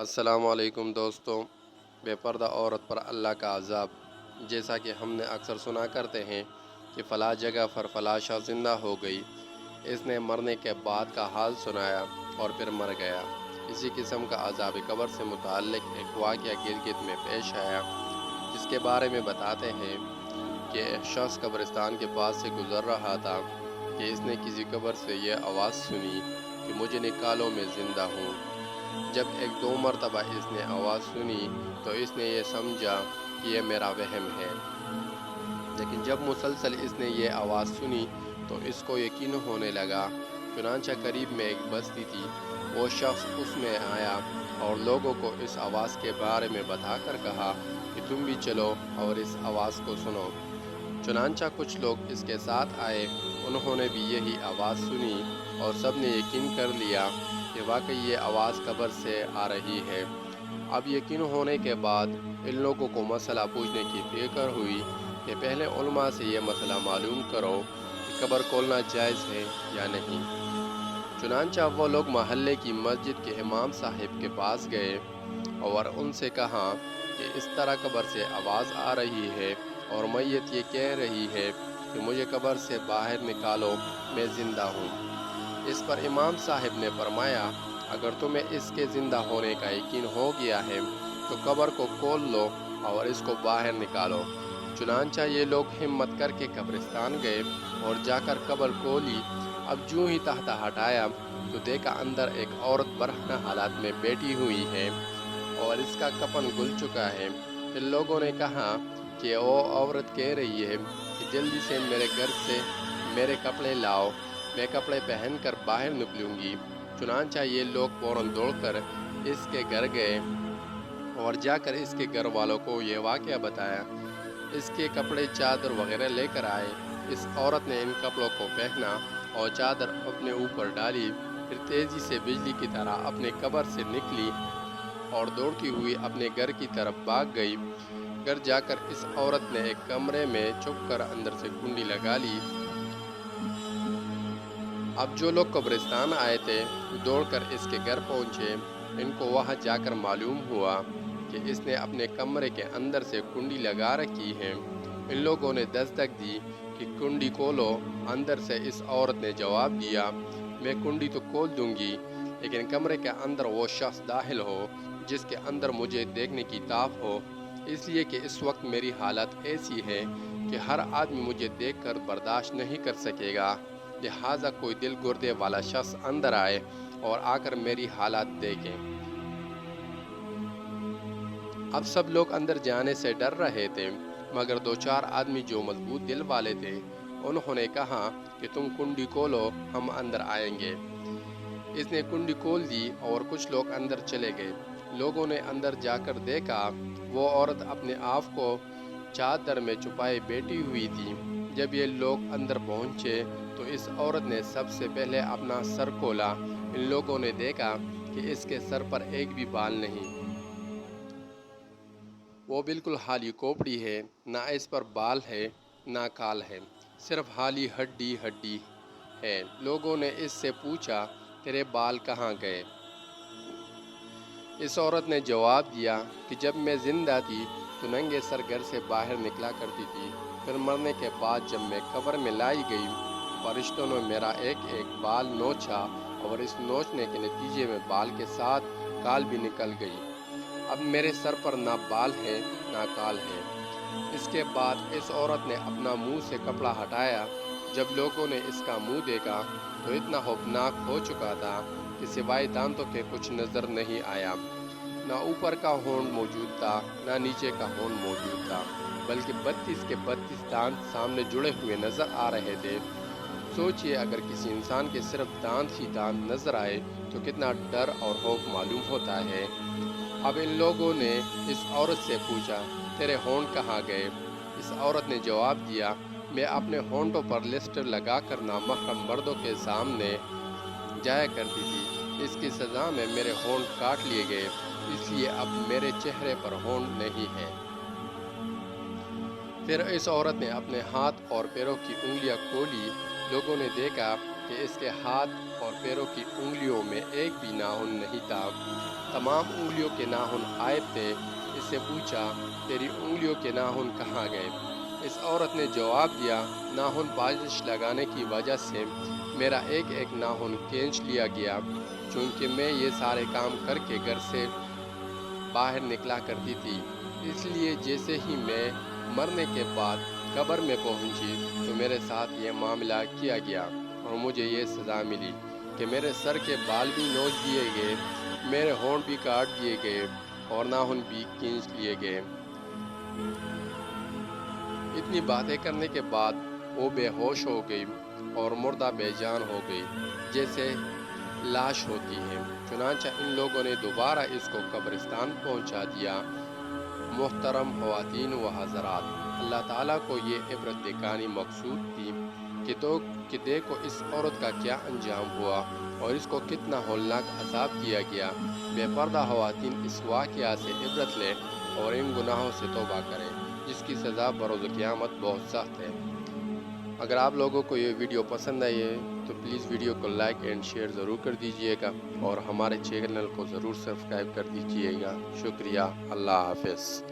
السلام علیکم دوستوں، بے پردہ عورت پر اللہ کا عذاب۔ جیسا کہ ہم نے اکثر سنا کرتے ہیں کہ فلاں جگہ پر فلاں شخص زندہ ہو گئی، اس نے مرنے کے بعد کا حال سنایا اور پھر مر گیا۔ اسی قسم کا عذاب قبر سے متعلق ایک واقعہ گلگت میں پیش آیا، جس کے بارے میں بتاتے ہیں کہ ایک شخص قبرستان کے پاس سے گزر رہا تھا کہ اس نے کسی قبر سے یہ آواز سنی کہ مجھے نکالو، میں زندہ ہوں۔ جب ایک دو مرتبہ اس نے آواز سنی تو اس نے یہ سمجھا کہ یہ میرا وہم ہے، لیکن جب مسلسل اس نے یہ آواز سنی تو اس کو یقین ہونے لگا۔ چنانچہ قریب میں ایک بستی تھی، وہ شخص اس میں آیا اور لوگوں کو اس آواز کے بارے میں بتا کر کہا کہ تم بھی چلو اور اس آواز کو سنو۔ چنانچہ کچھ لوگ اس کے ساتھ آئے، انہوں نے بھی یہی آواز سنی اور سب نے یقین کر لیا کہ واقعی یہ آواز قبر سے آ رہی ہے۔ اب یقین ہونے کے بعد ان لوگوں کو مسئلہ پوچھنے کی فکر ہوئی کہ پہلے علماء سے یہ مسئلہ معلوم کرو کہ قبر کھولنا جائز ہے یا نہیں۔ چنانچہ وہ لوگ محلے کی مسجد کے امام صاحب کے پاس گئے اور ان سے کہا کہ اس طرح قبر سے آواز آ رہی ہے اور میت یہ کہہ رہی ہے کہ مجھے قبر سے باہر نکالو، میں زندہ ہوں۔ اس پر امام صاحب نے فرمایا، اگر تمہیں اس کے زندہ ہونے کا یقین ہو گیا ہے تو قبر کو کھول لو اور اس کو باہر نکالو۔ چنانچہ یہ لوگ ہمت کر کے قبرستان گئے اور جا کر قبر کھولی۔ اب جو ہی تختہ ہٹایا تو دیکھا اندر ایک عورت برہنہ حالات میں بیٹھی ہوئی ہے اور اس کا کفن گل چکا ہے۔ پھر لوگوں نے کہا کہ وہ عورت کہہ رہی ہے کہ جلدی سے میرے گھر سے میرے کپڑے لاؤ، میں کپڑے پہن کر باہر نکلوں گی۔ چنانچہ یہ لوگ فوراً دوڑ کر اس کے گھر گئے اور جا کر اس کے گھر والوں کو یہ واقعہ بتایا۔ اس کے کپڑے چادر وغیرہ لے کر آئے۔ اس عورت نے ان کپڑوں کو پہنا اور چادر اپنے اوپر ڈالی، پھر تیزی سے بجلی کی طرح اپنے قبر سے نکلی اور دوڑتی ہوئی اپنے گھر کی طرف بھاگ گئی۔ گھر جا کر اس عورت نے ایک کمرے میں چھپ کر اندر سے کنڈی لگا لی۔ اب جو لوگ قبرستان آئے تھے دوڑ کر اس کے گھر پہنچے۔ ان کو وہاں جا کر معلوم ہوا کہ اس نے اپنے کمرے کے اندر سے کنڈی لگا رکھی ہے۔ ان لوگوں نے دستک دی کہ کنڈی کھولو۔ اندر سے اس عورت نے جواب دیا، میں کنڈی تو کھول دوں گی، لیکن کمرے کے اندر وہ شخص داخل ہو جس کے اندر مجھے دیکھنے کی طاق ہو، اس لیے کہ اس وقت میری حالت ایسی ہے کہ ہر آدمی مجھے دیکھ کر برداشت نہیں کر سکے گا، لہٰذا کوئی دل گردے والا شخص اندر آئے اور آ کر میری حالت دیکھیں۔ اب سب لوگ اندر جانے سے ڈر رہے تھے، مگر دو چار آدمی جو مضبوط دل والے تھے انہوں نے کہا کہ تم کنڈی کھولو، ہم اندر آئیں گے۔ اس نے کنڈی کھول دی اور کچھ لوگ اندر چلے گئے۔ لوگوں نے اندر جا کر دیکھا وہ عورت اپنے آپ کو چادر میں چھپائے بیٹھی ہوئی تھی۔ جب یہ لوگ اندر پہنچے تو اس عورت نے سب سے پہلے اپنا سر کھولا۔ ان لوگوں نے دیکھا کہ اس کے سر پر ایک بھی بال نہیں، وہ بالکل خالی کھوپڑی ہے، نہ اس پر بال ہے نہ کال ہے، صرف خالی ہڈی ہڈی ہے۔ لوگوں نے اس سے پوچھا، تیرے بال کہاں گئے؟ اس عورت نے جواب دیا کہ جب میں زندہ تھی تو ننگے سر گھر سے باہر نکلا کرتی تھی، پھر مرنے کے بعد جب میں قبر میں لائی گئی فرشتوں نے میرا ایک ایک بال نوچا اور اس نوچنے کے نتیجے میں بال کے ساتھ کال بھی نکل گئی۔ اب میرے سر پر نہ بال ہے نہ کال ہے۔ اس کے بعد اس عورت نے اپنا منہ سے کپڑا ہٹایا۔ جب لوگوں نے اس کا منہ دیکھا تو اتنا خوفناک ہو چکا تھا کہ سوائے دانتوں کے کچھ نظر نہیں آیا۔ نہ اوپر کا ہونٹ موجود تھا نہ نیچے کا ہونٹ موجود تھا، بلکہ 32 کے 32 دانت سامنے جڑے ہوئے نظر آ رہے تھے۔ سوچئے اگر کسی انسان کے صرف دانت ہی دانت نظر آئے تو کتنا ڈر اور خوف معلوم ہوتا ہے۔ اب ان لوگوں نے اس عورت سے پوچھا، تیرے ہونٹ کہاں گئے؟ اس عورت نے جواب دیا، میں اپنے ہونٹوں پر لسٹر لگا کر نامحرم مردوں کے سامنے جایا کرتی تھی۔ اس کی سزا میں میرے ہونٹ کاٹ لیے گئے، اس لیے اب میرے چہرے پر ہونٹ نہیں ہے۔ پھر اس عورت نے اپنے ہاتھ اور پیروں کی انگلیاں کھولی۔ لوگوں نے دیکھا کہ اس کے ہاتھ اور پیروں کی انگلیوں میں ایک بھی ناخن نہیں تھا، تمام انگلیوں کے ناخن غائب تھے۔ اس سے پوچھا، تیری انگلیوں کے ناخن کہاں گئے؟ اس عورت نے جواب دیا، ناخن پالش لگانے کی وجہ سے میرا ایک ایک ناخن کھینچ لیا گیا، چونکہ میں یہ سارے کام کر کے گھر سے باہر نکلا کرتی تھی، اس لیے جیسے ہی میں مرنے کے بعد قبر میں پہنچی تو میرے ساتھ یہ معاملہ کیا گیا اور مجھے یہ سزا ملی کہ میرے سر کے بال بھی نوچ دیے گئے، میرے ہونٹ بھی کاٹ دیے گئے اور ناخن بھی کھینچ لیے گئے۔ اتنی باتیں کرنے کے بعد وہ بے ہوش ہو گئی اور مردہ بے جان ہو گئی، جیسے لاش ہوتی ہے۔ چنانچہ ان لوگوں نے دوبارہ اس کو قبرستان پہنچا دیا۔ محترم خواتین و حضرات، اللہ تعالیٰ کو یہ عبرت دکھانی مقصود تھی کہ دیکھو اس عورت کا کیا انجام ہوا اور اس کو کتنا ہولناک عذاب کیا گیا۔ بے پردہ خواتین اس واقعہ سے عبرت لیں اور ان گناہوں سے توبہ کریں، جس کی سزا بروز قیامت بہت سخت ہے۔ اگر آپ لوگوں کو یہ ویڈیو پسند آئی ہے تو پلیز ویڈیو کو لائک اینڈ شیئر ضرور کر دیجئے گا اور ہمارے چینل کو ضرور سبسکرائب کر دیجئے گا۔ شکریہ، اللہ حافظ۔